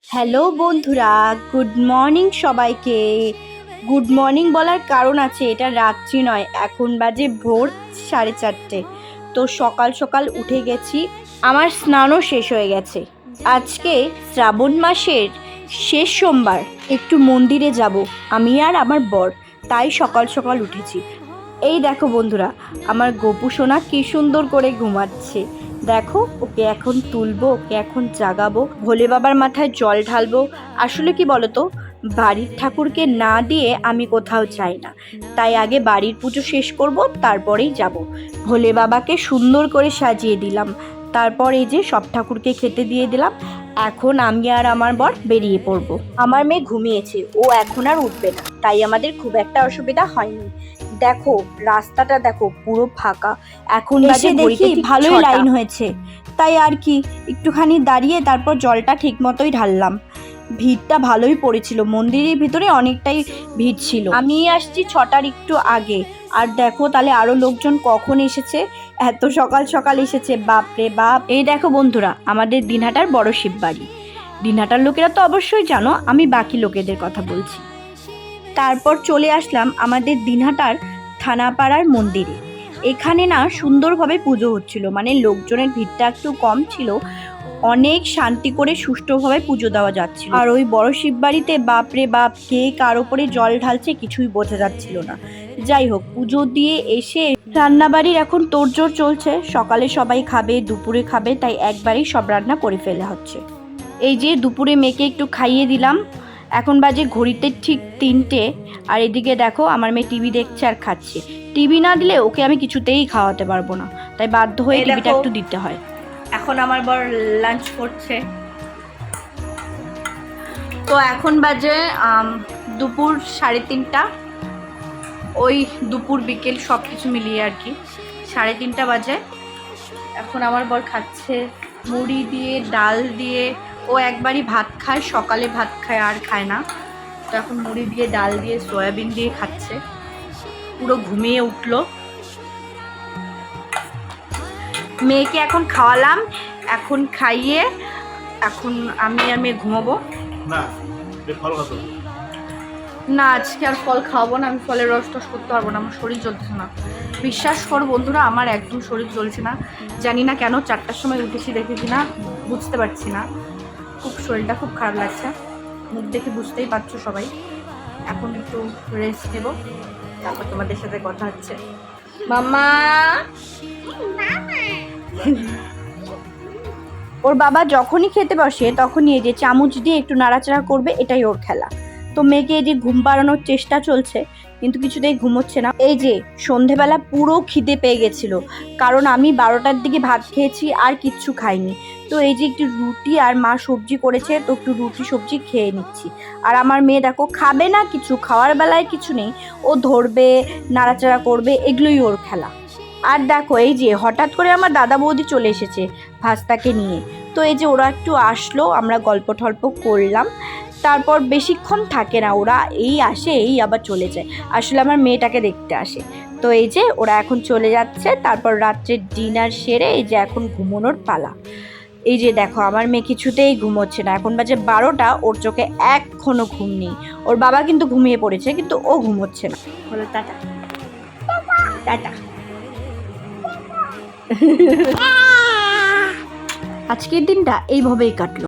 Hello বন্ধুরা, good morning সবাইকে। Good morning বলার কারণ আছে, এটা রাত্রি নয়, এখন বাজে ভোর 4:30। তো সকাল সকাল উঠে গেছি, আমার স্নানও শেষ হয়ে গেছে। আজকে শ্রাবণ মাসের শেষ সোমবার, একটু মন্দিরে যাব আমি আর আমার বর, তাই সকাল সকাল উঠেছি। এই দেখো বন্ধুরা, আমার গোপু সোনা কি সুন্দর করে ঘুমাচ্ছে। দেখো, ওকে এখন তুলবো, ওকে এখন জাগাবো, ভোলে বাবার মাথায় জল ঢালবো। আসলে কি বলতো, বাড়ির ঠাকুরকে না দিয়ে আমি কোথাও যাই না, তাই আগে বাড়ির পুজো শেষ করব, তারপরেই যাব। ভোলে বাবাকে সুন্দর করে সাজিয়ে দিলাম, তারপর এই যে সব ঠাকুরকে খেতে দিয়ে দিলাম। এখন আমি আর আমার বর বেরিয়ে পড়ব। আমার মেয়ে ঘুমিয়েছে, ও এখন আর উঠবে না, তাই আমাদের খুব একটা অসুবিধা হয়নি। দেখো রাস্তাটা দেখো, পুরো ফাঁকা। এখন বাজে দেখি ভালোই লাইন হয়েছে, তাই আর কি একটুখানি দাঁড়িয়ে তারপর জলটা ঠিক মতোই ঢাললাম। ভিড়টা ভালোই পড়েছিল, মন্দিরের ভিতরে অনেকটাই ভিড় ছিল। আমি আসছি 6টার একটু আগে, আর দেখো তাহলে আরো লোকজন কখন এসেছে, এত সকাল সকাল এসেছে, বাপরে বাপ। এই দেখো বন্ধুরা, আমাদের দিনহাটার বড় শিববাড়ি। দিনহাটার লোকেরা তো অবশ্যই জানো, আমি বাকি লোকেদের কথা বলছি। তারপর চলে আসলাম আমাদের দিনহাটার থানাপাড়ার মন্দিরে। এখানে না সুন্দরভাবে পুজো হচ্ছিল, মানে লোকজনের ভিড়টা একটু কম ছিল, অনেক শান্তি করে সুষ্ঠুভাবে পুজো দেওয়া যাচ্ছিল। আর ওই বড় শিববাড়িতে বাপরে বাপ, কে কার ওপরে জল ঢালছে কিছুই বোঝা যাচ্ছিল না। যাই হোক, পুজো দিয়ে এসে রান্নাবাড়ির এখন তোড়জোড় চলছে। সকালে সবাই খাবে, দুপুরে খাবে, তাই একবারেই সব রান্না করে ফেলা হচ্ছে। এই যে দুপুরে মেয়েকে একটু খাইয়ে দিলাম, এখন বাজে ঘড়িতে ঠিক 3টে। আর এদিকে দেখো আমার মেয়ে টিভি দেখছে আর খাচ্ছে। টিভি না দিলে ওকে আমি কিছুতেই খাওয়াতে পারবো না, তাই বাধ্য হয়ে টিভিটা একটু দিতে হয়। এখন আমার বর লাঞ্চ করছে। তো এখন বাজে দুপুর 3:30, ওই দুপুর বিকেল সব কিছু মিলিয়ে আর কি 3:30 বাজে। এখন আমার বর খাচ্ছে মুড়ি দিয়ে, ডাল দিয়ে। ও একবারই ভাত খায়, সকালে ভাত খায় আর খায় না। তো এখন মুড়ি দিয়ে, ডাল দিয়ে, সয়াবিন দিয়ে খাচ্ছে। পুরো ঘুমিয়ে উঠলো। মেয়েকে এখন খাওয়ালাম, এখন খাইয়ে এখন আমি আর মেয়ে ঘুমাবো। না আজকে আর ফল খাওয়াবো না, আমি ফলের রস টস করতে পারবো না, আমার শরীর চলছে না। বিশ্বাস করো বন্ধুরা, আমার একদম শরীর চলছে না। জানি না কেন, 4টার সময় উঠেছি দেখেছি না, বুঝতে পারছি না। খুব শরীরটা খুব খারাপ লাগছে, মুখ দেখে বুঝতেই পারছো সবাই। এখন একটু রেস্ট নেব, তারপর তোমাদের সাথে কথা হচ্ছে। মামা, ওর বাবা যখনই খেতে বসে তখনই এই যে চামচ দিয়ে একটু নাড়াচাড়া করবে, এটাই ওর খেলা। তো মেয়েকে এই যে ঘুম পাড়ানোর চেষ্টা চলছে, কিন্তু কিছুতেই ঘুমোচ্ছে না। এই যে সন্ধেবেলা পুরো খিদে পেয়ে গেছিল, কারণ আমি 12টার দিকে ভাত খেয়েছি আর কিচ্ছু খাইনি। তো এই যে একটু রুটি আর মা সবজি করেছে, তো একটু রুটি সবজি খেয়ে নিচ্ছি। আর আমার মেয়ে দেখো খাবে না কিছু, খাওয়ার বেলায় কিছু নেই, ও ধরবে, নাড়াচাড়া করবে, এগুলোই ওর খেলা। আর দেখো এই যে হঠাৎ করে আমার দাদা বৌদি চলে এসেছে ভাস্তাকে নিয়ে। তো এই যে ওরা একটু আসলো, আমরা গল্প টল্প করলাম, তারপর বেশিক্ষণ থাকে না, ওরা এই আসে এই আবার চলে যায়, আসলে আমার মেয়েটাকে দেখতে আসে। তো এই যে ওরা এখন চলে যাচ্ছে, তারপর রাত্রের ডিনার সেরে এই যে এখন ঘুমানোর পালা। এই যে দেখো আমার মেয়ে কিছুতেই ঘুমোচ্ছে না, এখন বাজে 12টা, ওর চোখে এখনো ঘুম নেই। ওর বাবা কিন্তু ঘুমিয়ে পড়েছে, কিন্তু ও ঘুমোচ্ছে না। বলো টাটা, টাটা। আজকের দিনটা এইভাবেই কাটলো।